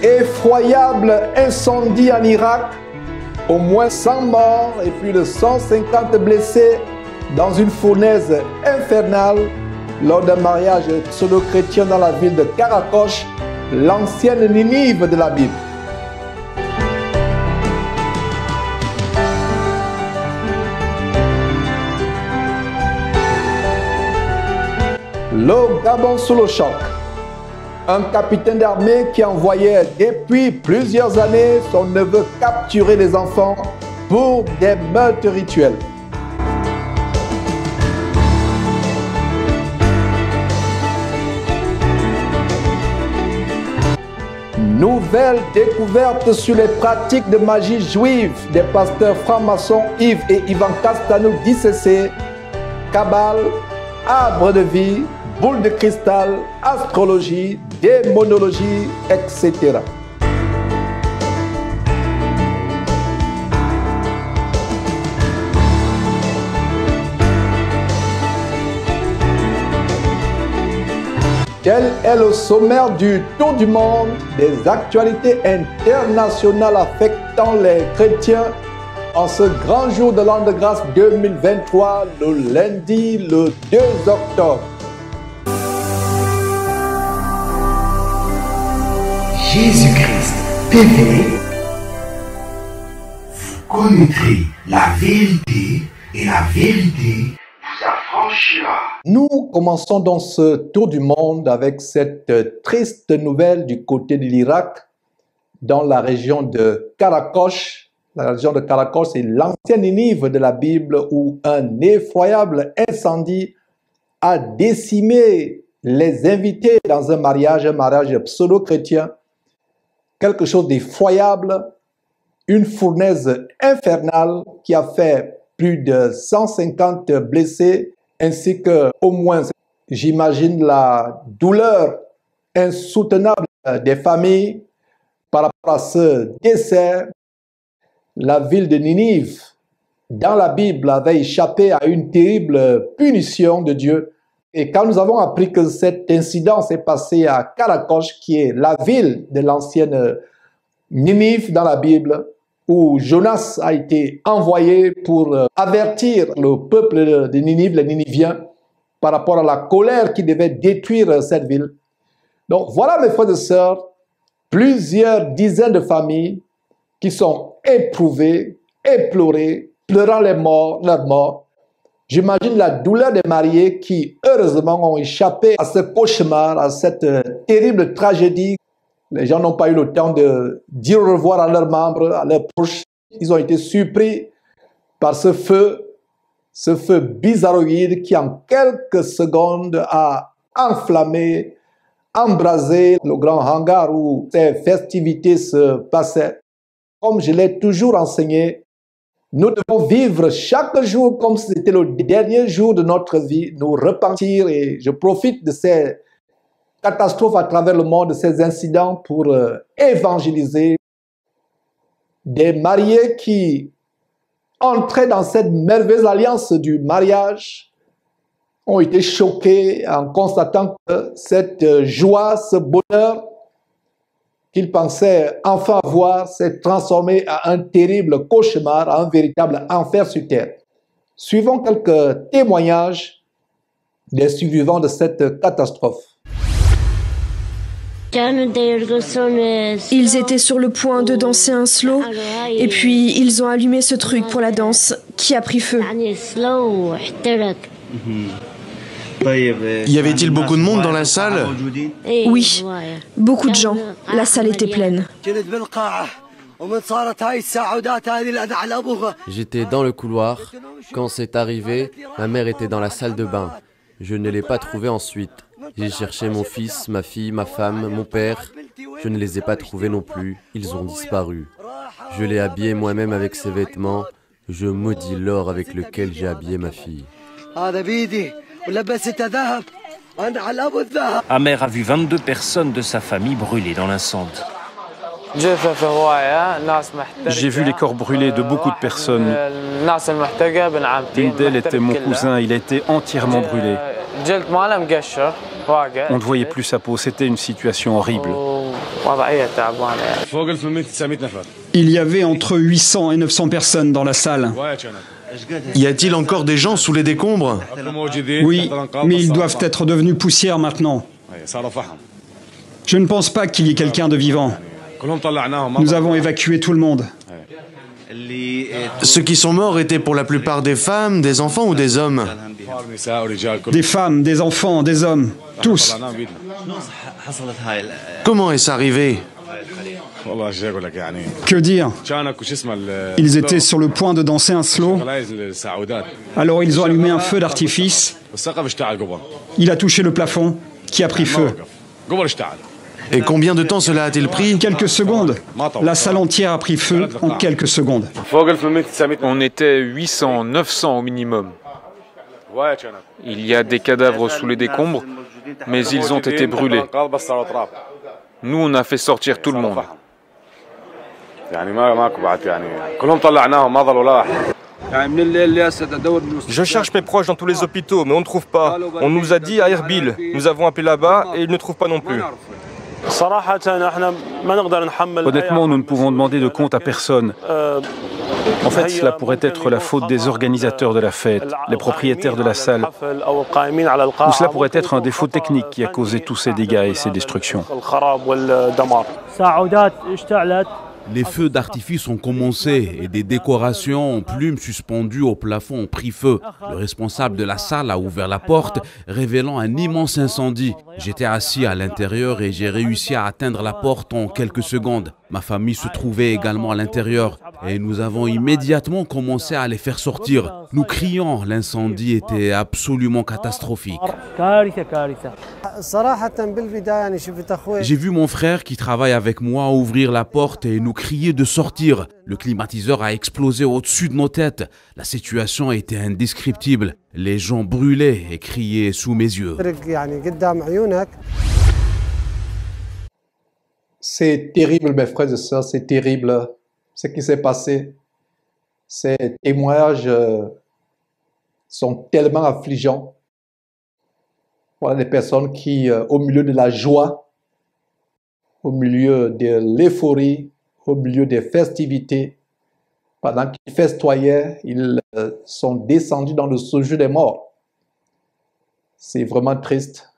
Effroyable incendie en Irak, au moins 100 morts et plus de 150 blessés dans une fournaise infernale lors d'un mariage pseudo-chrétien dans la ville de Karakosh, l'ancienne Ninive de la Bible. Le Gabon sous le choc. Un capitaine d'armée qui envoyait depuis plusieurs années son neveu capturer les enfants pour des meurtres rituels. Nouvelle découverte sur les pratiques de magie juive des pasteurs francs-maçons Yves et Ivan Castano d'ICC, Kabbale, arbre de vie, boule de cristal, astrologie, démonologie, etc. Tel est le sommaire du tour du monde des actualités internationales affectant les chrétiens en ce grand jour de l'an de grâce 2023, le lundi, le 2 octobre. Jésus-Christ TV, vous connaîtrez la vérité et la vérité vous affranchira. Nous commençons donc ce tour du monde avec cette triste nouvelle du côté de l'Irak, dans la région de Karakosh. La région de Karakosh, c'est l'ancienne Ninive de la Bible où un effroyable incendie a décimé les invités dans un mariage pseudo-chrétien. Quelque chose d'effroyable, une fournaise infernale qui a fait plus de 150 blessés, ainsi que au moins, j'imagine, la douleur insoutenable des familles par rapport à ce décès. La ville de Ninive, dans la Bible, avait échappé à une terrible punition de Dieu. Et quand nous avons appris que cet incident s'est passé à Karakosh, qui est la ville de l'ancienne Ninive dans la Bible, où Jonas a été envoyé pour avertir le peuple de Ninive, les Niniviens, par rapport à la colère qui devait détruire cette ville. Donc voilà, mes frères et sœurs, plusieurs dizaines de familles qui sont éprouvées, éplorées, pleurant leurs morts. J'imagine la douleur des mariés qui, heureusement, ont échappé à ce cauchemar, à cette terrible tragédie. Les gens n'ont pas eu le temps de dire au revoir à leurs membres, à leurs proches. Ils ont été surpris par ce feu bizarroïde qui, en quelques secondes, a enflammé, embrasé le grand hangar où ces festivités se passaient. Comme je l'ai toujours enseigné, nous devons vivre chaque jour comme si c'était le dernier jour de notre vie, nous repentir, et je profite de ces catastrophes à travers le monde, de ces incidents pour évangéliser des mariés qui entraient dans cette merveilleuse alliance du mariage, ont été choqués en constatant que cette joie, ce bonheur qu'ils pensaient enfin avoir s'est transformé à un terrible cauchemar, à un véritable enfer sur terre. Suivons quelques témoignages des survivants de cette catastrophe. Ils étaient sur le point de danser un slow et puis ils ont allumé ce truc pour la danse qui a pris feu. Y avait-il beaucoup de monde dans la salle? Oui, beaucoup de gens. La salle était pleine. J'étais dans le couloir. Quand c'est arrivé, ma mère était dans la salle de bain. Je ne l'ai pas trouvée ensuite. J'ai cherché mon fils, ma fille, ma femme, mon père. Je ne les ai pas trouvés non plus. Ils ont disparu. Je l'ai habillé moi-même avec ses vêtements. Je maudis l'or avec lequel j'ai habillé ma fille. Amer a vu 22 personnes de sa famille brûlées dans l'incendie. J'ai vu les corps brûlés de beaucoup de personnes. L'une d'elles était mon cousin, il a été entièrement brûlé. On ne voyait plus sa peau, c'était une situation horrible. Il y avait entre 800 et 900 personnes dans la salle. Y a-t-il encore des gens sous les décombres? Oui, mais ils doivent être devenus poussière maintenant. Je ne pense pas qu'il y ait quelqu'un de vivant. Nous avons évacué tout le monde. Ceux qui sont morts étaient pour la plupart des femmes, des enfants ou des hommes? Des femmes, des enfants, des hommes, tous. Comment est-ce arrivé? Que dire? Ils étaient sur le point de danser un slow. Alors ils ont allumé un feu d'artifice. Il a touché le plafond, qui a pris feu. Et combien de temps cela a-t-il pris? Quelques secondes. La salle entière a pris feu en quelques secondes. On était 800, 900 au minimum. Il y a des cadavres sous les décombres, mais ils ont été brûlés. Nous, on a fait sortir tout le monde. Je cherche mes proches dans tous les hôpitaux, mais on ne trouve pas. On nous a dit à Erbil. Nous avons appelé là-bas et ils ne trouvent pas non plus. Honnêtement, nous ne pouvons demander de compte à personne. En fait, cela pourrait être la faute des organisateurs de la fête, les propriétaires de la salle. Ou cela pourrait être un défaut technique qui a causé tous ces dégâts et ces destructions. Les feux d'artifice ont commencé et des décorations en plumes suspendues au plafond ont pris feu. Le responsable de la salle a ouvert la porte, révélant un immense incendie. J'étais assis à l'intérieur et j'ai réussi à atteindre la porte en quelques secondes. Ma famille se trouvait également à l'intérieur et nous avons immédiatement commencé à les faire sortir. Nous crions, l'incendie était absolument catastrophique. J'ai vu mon frère qui travaille avec moi ouvrir la porte et nous crier de sortir. Le climatiseur a explosé au-dessus de nos têtes. La situation était indescriptible. Les gens brûlaient et criaient sous mes yeux. C'est terrible, mes frères et sœurs, c'est terrible ce qui s'est passé. Ces témoignages sont tellement affligeants. Voilà des personnes qui, au milieu de la joie, au milieu de l'euphorie, au milieu des festivités, pendant qu'ils festoyaient, ils sont descendus dans le séjour des morts. C'est vraiment triste.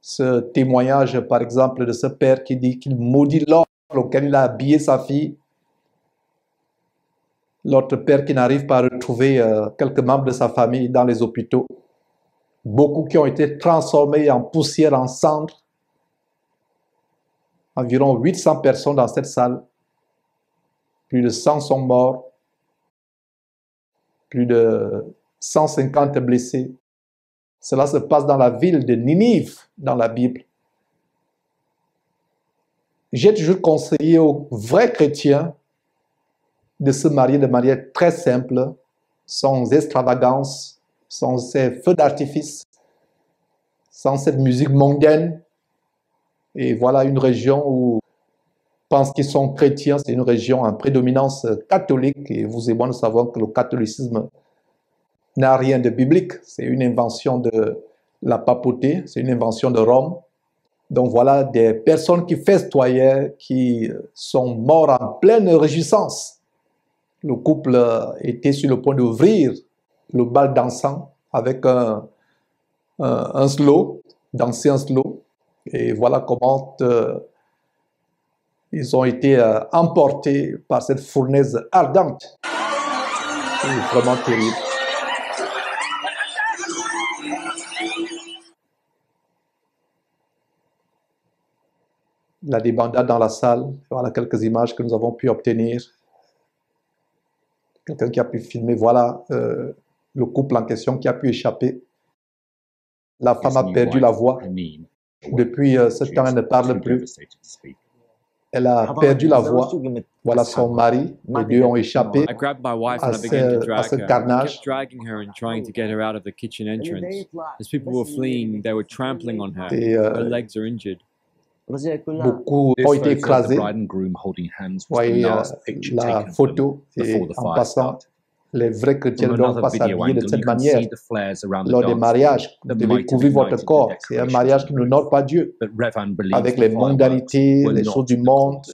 Ce témoignage, par exemple, de ce père qui dit qu'il maudit l'ordre auquel il a habillé sa fille. L'autre père qui n'arrive pas à retrouver quelques membres de sa famille dans les hôpitaux. Beaucoup qui ont été transformés en poussière, en cendres. Environ 800 personnes dans cette salle. Plus de 100 sont morts. Plus de 150 blessés. Cela se passe dans la ville de Ninive, dans la Bible. J'ai toujours conseillé aux vrais chrétiens de se marier de manière très simple, sans extravagance, sans ces feux d'artifice, sans cette musique mondaine. Et voilà une région où pensent qu'ils sont chrétiens, c'est une région en prédominance catholique. Et vous et moi, nous savons que le catholicisme n'a rien de biblique. C'est une invention de la papauté, c'est une invention de Rome. Donc voilà des personnes qui festoyaient, qui sont morts en pleine réjouissance. Le couple était sur le point d'ouvrir le bal dansant avec un slow, danser un slow. Et voilà comment ils ont été emportés par cette fournaise ardente. C'est vraiment terrible. La débandade dans la salle, voilà quelques images que nous avons pu obtenir. Quelqu'un qui a pu filmer, voilà le couple en question qui a pu échapper. La femme a perdu la voix. Depuis ce temps, elle ne parle plus. Elle a perdu la voix. Voilà son mari. Les deux ont échappé à ce carnage. Et beaucoup ont été écrasés. Vous voyez la photo et en passant, Les vrais chrétiens ne doivent pas s'habiller de cette manière. Lors des mariages, vous devez couvrir votre corps. C'est un mariage qui n'honore pas Dieu. Avec les mondanités, les choses du monde,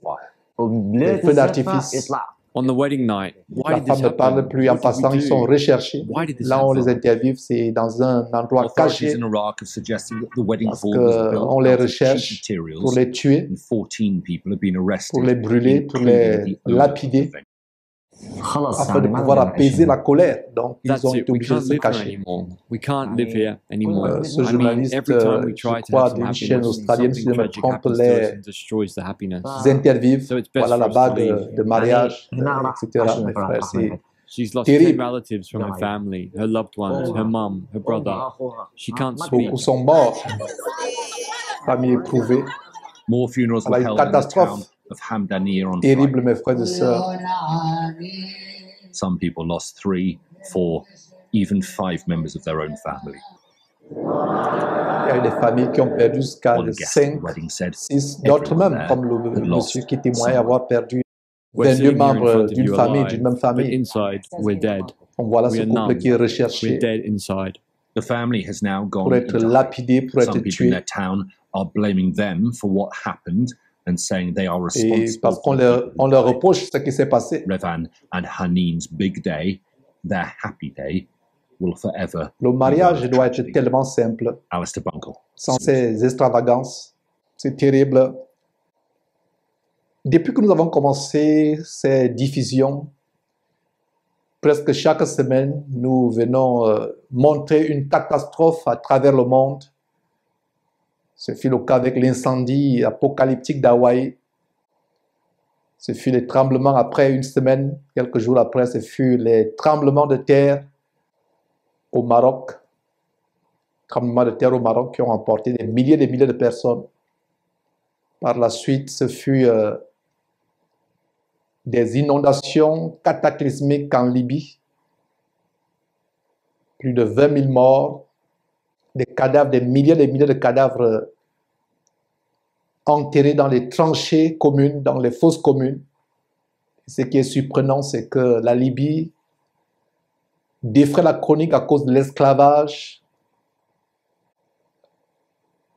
les feux d'artifice. La femme ne parle plus en passant, ils sont recherchés. Là, on les interviewe, c'est dans un endroit caché parce qu'on les recherche pour les tuer, pour les brûler, pour les lapider, afin de pouvoir apaiser la colère. Donc, ils ont été obligés de se cacher. Ce journaliste, je crois, d'une chaîne australienne, si je me trompe, les interviews, voilà la bague de mariage, etc. Mes frères, c'est terrible. Beaucoup sont morts, famille éprouvée. Voilà une catastrophe terrible, mes frères et sœurs. Some people lost 3, 4, even 5 members of their own family. Il y a des familles qui ont perdu jusqu'à 5, 6, d'autres même, comme le monsieur qui témoignait avoir perdu 22 membres d'une famille, d'une même famille. Donc voilà ce couple qui est recherché pour être lapidé, pour être tué. Et parce qu'on leur reproche ce qui s'est passé. Revan and Hanin's big day, their happy day, will forever. Le mariage doit être tellement simple, sans ces extravagances. C'est terrible. Depuis que nous avons commencé ces diffusions, presque chaque semaine, nous venons montrer une catastrophe à travers le monde. Ce fut le cas avec l'incendie apocalyptique d'Hawaï. Ce fut les tremblements après une semaine, quelques jours après, ce fut les tremblements de terre au Maroc. Tremblements de terre au Maroc qui ont emporté des milliers de personnes. Par la suite, ce fut des inondations cataclysmiques en Libye. Plus de 20 000 morts. Des cadavres, des milliers de cadavres enterrés dans les tranchées communes, dans les fosses communes. Ce qui est surprenant, c'est que la Libye défraie la chronique à cause de l'esclavage.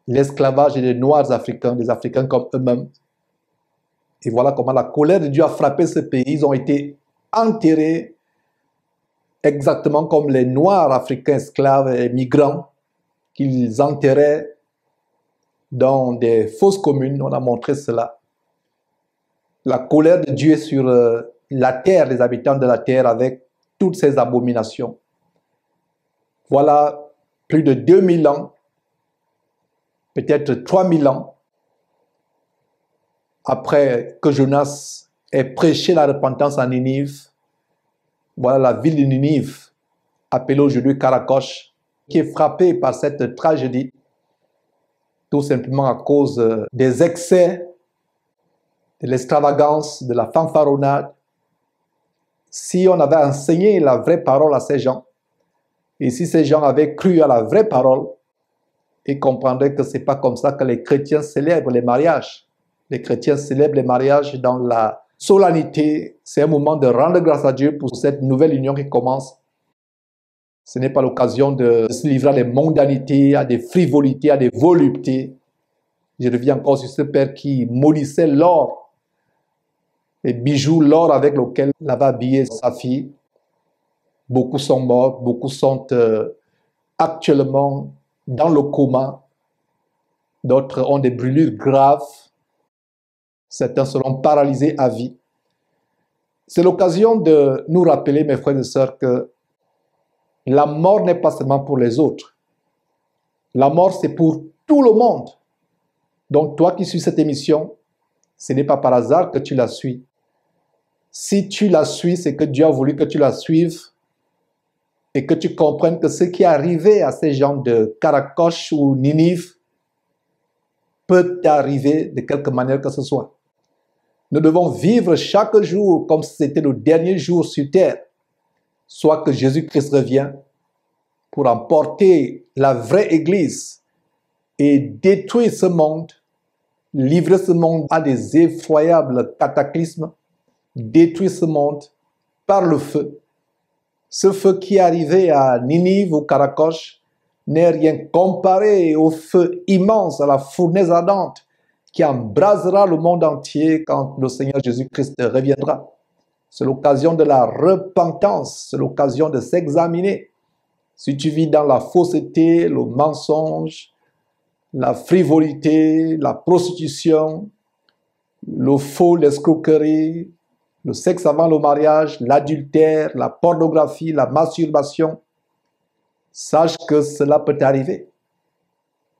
L'esclavage des Noirs africains, des Africains comme eux-mêmes. Et voilà comment la colère de Dieu a frappé ce pays. Ils ont été enterrés exactement comme les Noirs africains esclaves et migrants qu'ils enterraient dans des fosses communes. On a montré cela. La colère de Dieu sur la terre, les habitants de la terre, avec toutes ces abominations. Voilà plus de 2000 ans, peut-être 3000 ans, après que Jonas ait prêché la repentance à Ninive. Voilà la ville de Ninive, appelée aujourd'hui Karakosh, qui est frappée par cette tragédie, tout simplement à cause des excès, de l'extravagance, de la fanfaronnade. Si on avait enseigné la vraie parole à ces gens, et si ces gens avaient cru à la vraie parole, ils comprendraient que ce n'est pas comme ça que les chrétiens célèbrent les mariages. Les chrétiens célèbrent les mariages dans la solennité. C'est un moment de rendre grâce à Dieu pour cette nouvelle union qui commence. Ce n'est pas l'occasion de se livrer à des mondanités, à des frivolités, à des voluptés. Je reviens encore sur ce père qui maudissait l'or, les bijoux, l'or avec lequel il avait habillé sa fille. Beaucoup sont morts, beaucoup sont actuellement dans le coma. D'autres ont des brûlures graves. Certains seront paralysés à vie. C'est l'occasion de nous rappeler, mes frères et sœurs, que la mort n'est pas seulement pour les autres. La mort, c'est pour tout le monde. Donc, toi qui suis cette émission, ce n'est pas par hasard que tu la suis. Si tu la suis, c'est que Dieu a voulu que tu la suives et que tu comprennes que ce qui est arrivé à ces gens de Karakosh ou Ninive peut t'arriver de quelque manière que ce soit. Nous devons vivre chaque jour comme si c'était le dernier jour sur terre. Soit que Jésus-Christ revient pour emporter la vraie Église et détruire ce monde, livrer ce monde à des effroyables cataclysmes, détruire ce monde par le feu, Ce feu qui est arrivé à Ninive ou Karakosh n'est rien comparé au feu immense, à la fournaise ardente qui embrasera le monde entier quand le Seigneur Jésus-Christ reviendra. C'est l'occasion de la repentance, c'est l'occasion de s'examiner. Si tu vis dans la fausseté, le mensonge, la frivolité, la prostitution, le faux, l'escroquerie, le sexe avant le mariage, l'adultère, la pornographie, la masturbation, sache que cela peut t'arriver.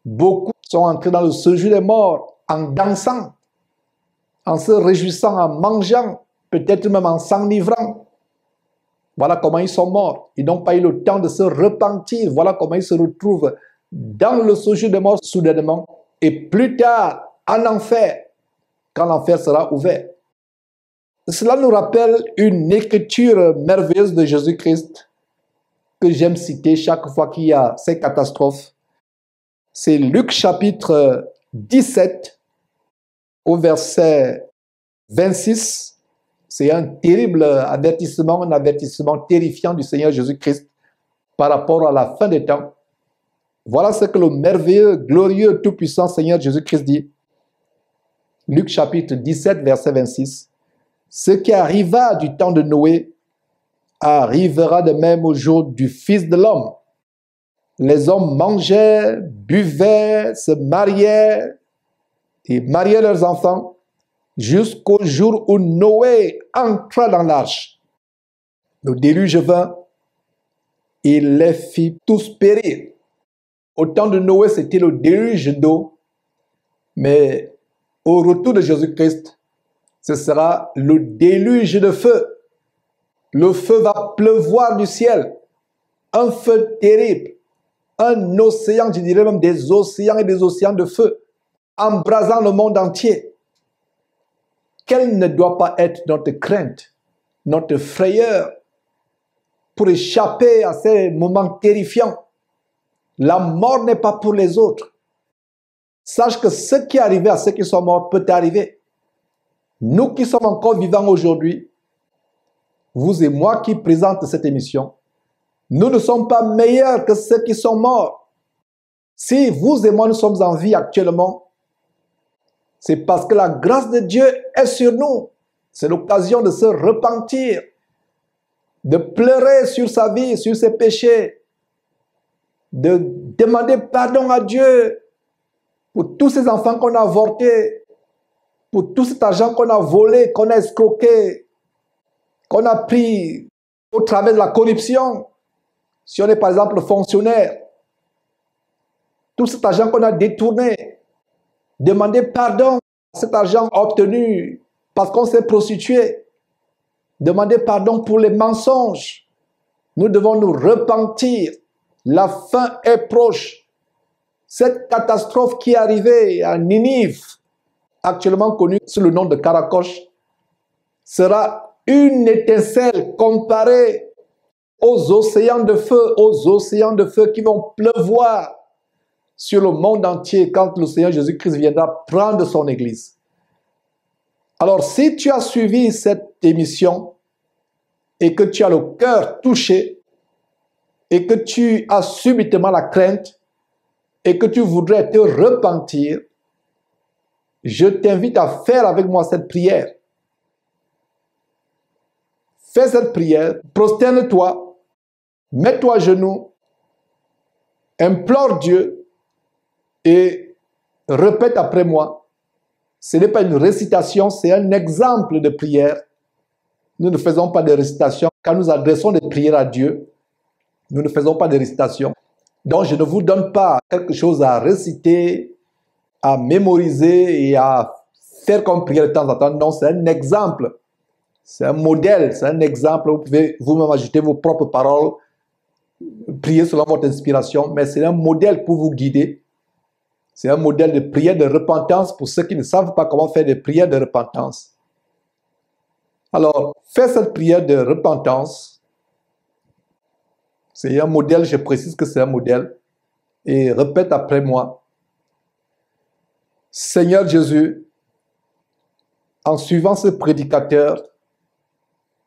Beaucoup sont entrés dans le séjour des morts en dansant, en se réjouissant, en mangeant, peut-être même en s'enivrant. Voilà comment ils sont morts. Ils n'ont pas eu le temps de se repentir. Voilà comment ils se retrouvent dans le séjour des morts soudainement et plus tard en enfer, quand l'enfer sera ouvert. Cela nous rappelle une écriture merveilleuse de Jésus-Christ que j'aime citer chaque fois qu'il y a ces catastrophes. C'est Luc chapitre 17 au verset 26. C'est un terrible avertissement, un avertissement terrifiant du Seigneur Jésus-Christ par rapport à la fin des temps. Voilà ce que le merveilleux, glorieux, tout-puissant Seigneur Jésus-Christ dit. Luc chapitre 17, verset 26. Ce qui arriva du temps de Noé arrivera de même au jour du Fils de l'homme. Les hommes mangeaient, buvaient, se mariaient et mariaient leurs enfants jusqu'au jour où Noé entra dans l'arche. Le déluge vint, il les fit tous périr. Au temps de Noé, c'était le déluge d'eau, mais au retour de Jésus-Christ, ce sera le déluge de feu. Le feu va pleuvoir du ciel, un feu terrible, un océan, je dirais même des océans et des océans de feu, embrasant le monde entier. Quelle ne doit pas être notre crainte, notre frayeur pour échapper à ces moments terrifiants? La mort n'est pas pour les autres. Sache que ce qui est arrivé à ceux qui sont morts peut arriver. Nous qui sommes encore vivants aujourd'hui, vous et moi qui présentons cette émission, nous ne sommes pas meilleurs que ceux qui sont morts. Si vous et moi nous sommes en vie actuellement, c'est parce que la grâce de Dieu est sur nous. C'est l'occasion de se repentir, de pleurer sur sa vie, sur ses péchés, de demander pardon à Dieu pour tous ces enfants qu'on a avortés, pour tout cet argent qu'on a volé, qu'on a escroqué, qu'on a pris au travers de la corruption. Si on est par exemple fonctionnaire, tout cet argent qu'on a détourné, demander pardon à cet argent obtenu parce qu'on s'est prostitué. Demander pardon pour les mensonges. Nous devons nous repentir. La fin est proche. Cette catastrophe qui est arrivée à Ninive, actuellement connue sous le nom de Karakosh, sera une étincelle comparée aux océans de feu qui vont pleuvoir sur le monde entier quand le Seigneur Jésus-Christ viendra prendre son Église. Alors, si tu as suivi cette émission et que tu as le cœur touché et que tu as subitement la crainte et que tu voudrais te repentir, je t'invite à faire avec moi cette prière. Fais cette prière, prosterne-toi, mets-toi à genoux, implore Dieu et répète après moi. Ce n'est pas une récitation, c'est un exemple de prière. Nous ne faisons pas de récitation. Quand nous adressons des prières à Dieu, nous ne faisons pas de récitation. Donc, je ne vous donne pas quelque chose à réciter, à mémoriser et à faire comme prière de temps en temps. Non, c'est un exemple. C'est un modèle, c'est un exemple. Vous pouvez vous-même ajouter vos propres paroles, prier selon votre inspiration, mais c'est un modèle pour vous guider. C'est un modèle de prière de repentance pour ceux qui ne savent pas comment faire des prières de repentance. Alors, fais cette prière de repentance. C'est un modèle, je précise que c'est un modèle. Et répète après moi. Seigneur Jésus, en suivant ce prédicateur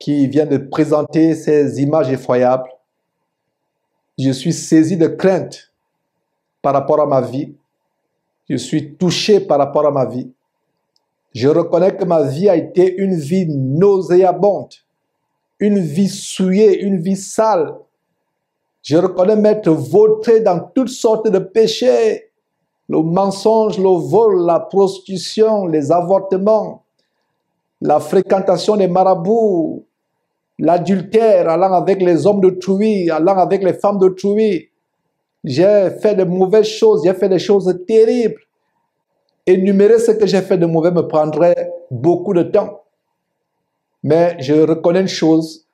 qui vient de présenter ces images effroyables. Je suis saisi de crainte par rapport à ma vie. Je suis touché par rapport à ma vie. Je reconnais que ma vie a été une vie nauséabonde, une vie souillée, une vie sale. Je reconnais m'être vautré dans toutes sortes de péchés, le mensonge, le vol, la prostitution, les avortements, la fréquentation des marabouts, l'adultère, allant avec les hommes d'autrui, allant avec les femmes d'autrui. J'ai fait de mauvaises choses, j'ai fait des choses terribles. Énumérer ce que j'ai fait de mauvais me prendrait beaucoup de temps. Mais je reconnais une chose,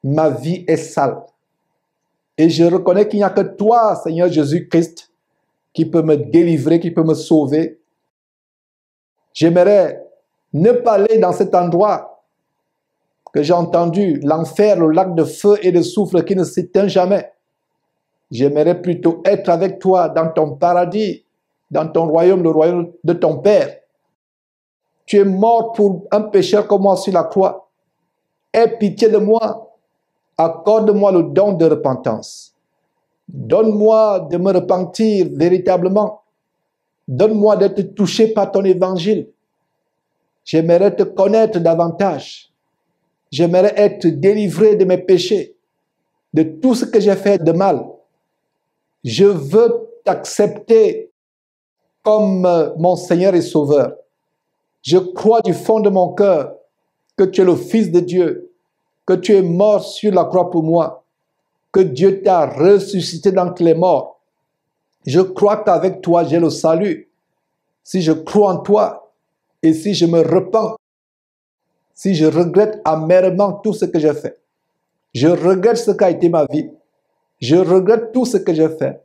ma vie est sale. Et je reconnais qu'il n'y a que toi, Seigneur Jésus-Christ, qui peut me délivrer, qui peut me sauver. J'aimerais ne pas aller dans cet endroit que j'ai entendu, l'enfer, le lac de feu et de soufre qui ne s'éteint jamais. J'aimerais plutôt être avec toi dans ton paradis, dans ton royaume, le royaume de ton Père. Tu es mort pour un pécheur comme moi sur la croix. Aie pitié de moi. Accorde-moi le don de repentance. Donne-moi de me repentir véritablement. Donne-moi d'être touché par ton évangile. J'aimerais te connaître davantage. J'aimerais être délivré de mes péchés, de tout ce que j'ai fait de mal. Je veux t'accepter comme mon Seigneur et Sauveur. Je crois du fond de mon cœur que tu es le Fils de Dieu, que tu es mort sur la croix pour moi, que Dieu t'a ressuscité d'entre les morts. Je crois qu'avec toi, j'ai le salut. Si je crois en toi et si je me repens, si je regrette amèrement tout ce que j'ai fait, je regrette ce qu'a été ma vie, je regrette tout ce que j'ai fait.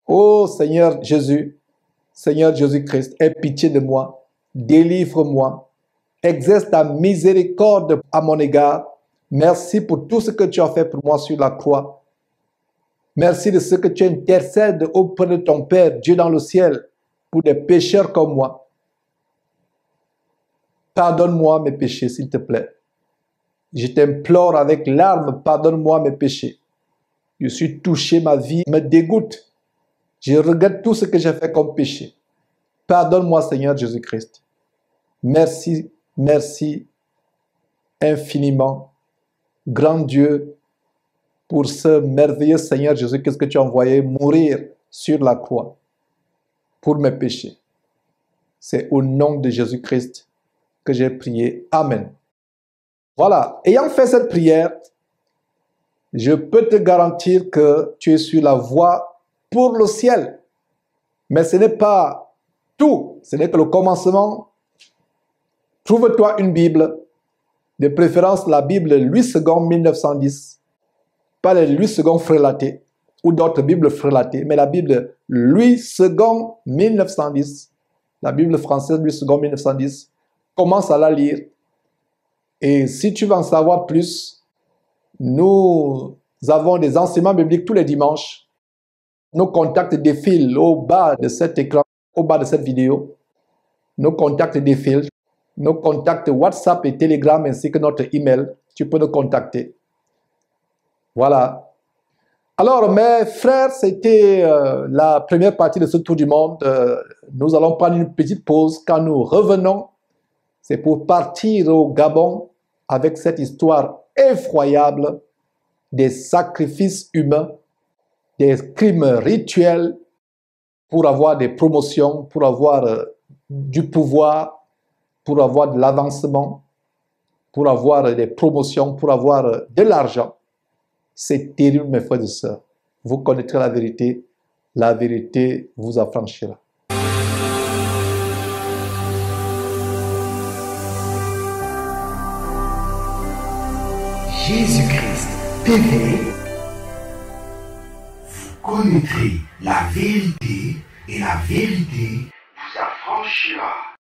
Oh Seigneur Jésus, Seigneur Jésus-Christ, aie pitié de moi, délivre-moi, exerce ta miséricorde à mon égard. Merci pour tout ce que tu as fait pour moi sur la croix. Merci de ce que tu intercèdes auprès de ton Père, Dieu dans le ciel, pour des pécheurs comme moi. Pardonne-moi mes péchés, s'il te plaît. Je t'implore avec larmes, pardonne-moi mes péchés. Je suis touché, ma vie me dégoûte. Je regrette tout ce que j'ai fait comme péché. Pardonne-moi, Seigneur Jésus-Christ. Merci, merci infiniment, grand Dieu, pour ce merveilleux Seigneur Jésus-Christ que tu as envoyé mourir sur la croix pour mes péchés. C'est au nom de Jésus-Christ que j'ai prié. Amen. Voilà, ayant fait cette prière, je peux te garantir que tu es sur la voie pour le ciel. Mais ce n'est pas tout, ce n'est que le commencement. Trouve-toi une Bible, de préférence la Bible Louis II 1910, pas les Louis II frélatés ou d'autres Bibles frélatées, mais la Bible Louis II 1910, la Bible française Louis II 1910, commence à la lire. Et si tu veux en savoir plus, nous avons des enseignements bibliques tous les dimanches. Nos contacts défilent au bas de cet écran, au bas de cette vidéo. Nos contacts défilent. Nos contacts WhatsApp et Telegram ainsi que notre email. Tu peux nous contacter. Voilà. Alors, mes frères, c'était la première partie de ce tour du monde. Nous allons prendre une petite pause. Quand nous revenons, c'est pour partir au Gabon avec cette histoire effroyable des sacrifices humains, des crimes rituels pour avoir des promotions, pour avoir du pouvoir, pour avoir de l'avancement, pour avoir des promotions, pour avoir de l'argent. C'est terrible, mes frères et sœurs. Vous connaîtrez la vérité vous affranchira. Jésus-Christ TV, vous connaîtrez la vérité et la vérité vous affranchira.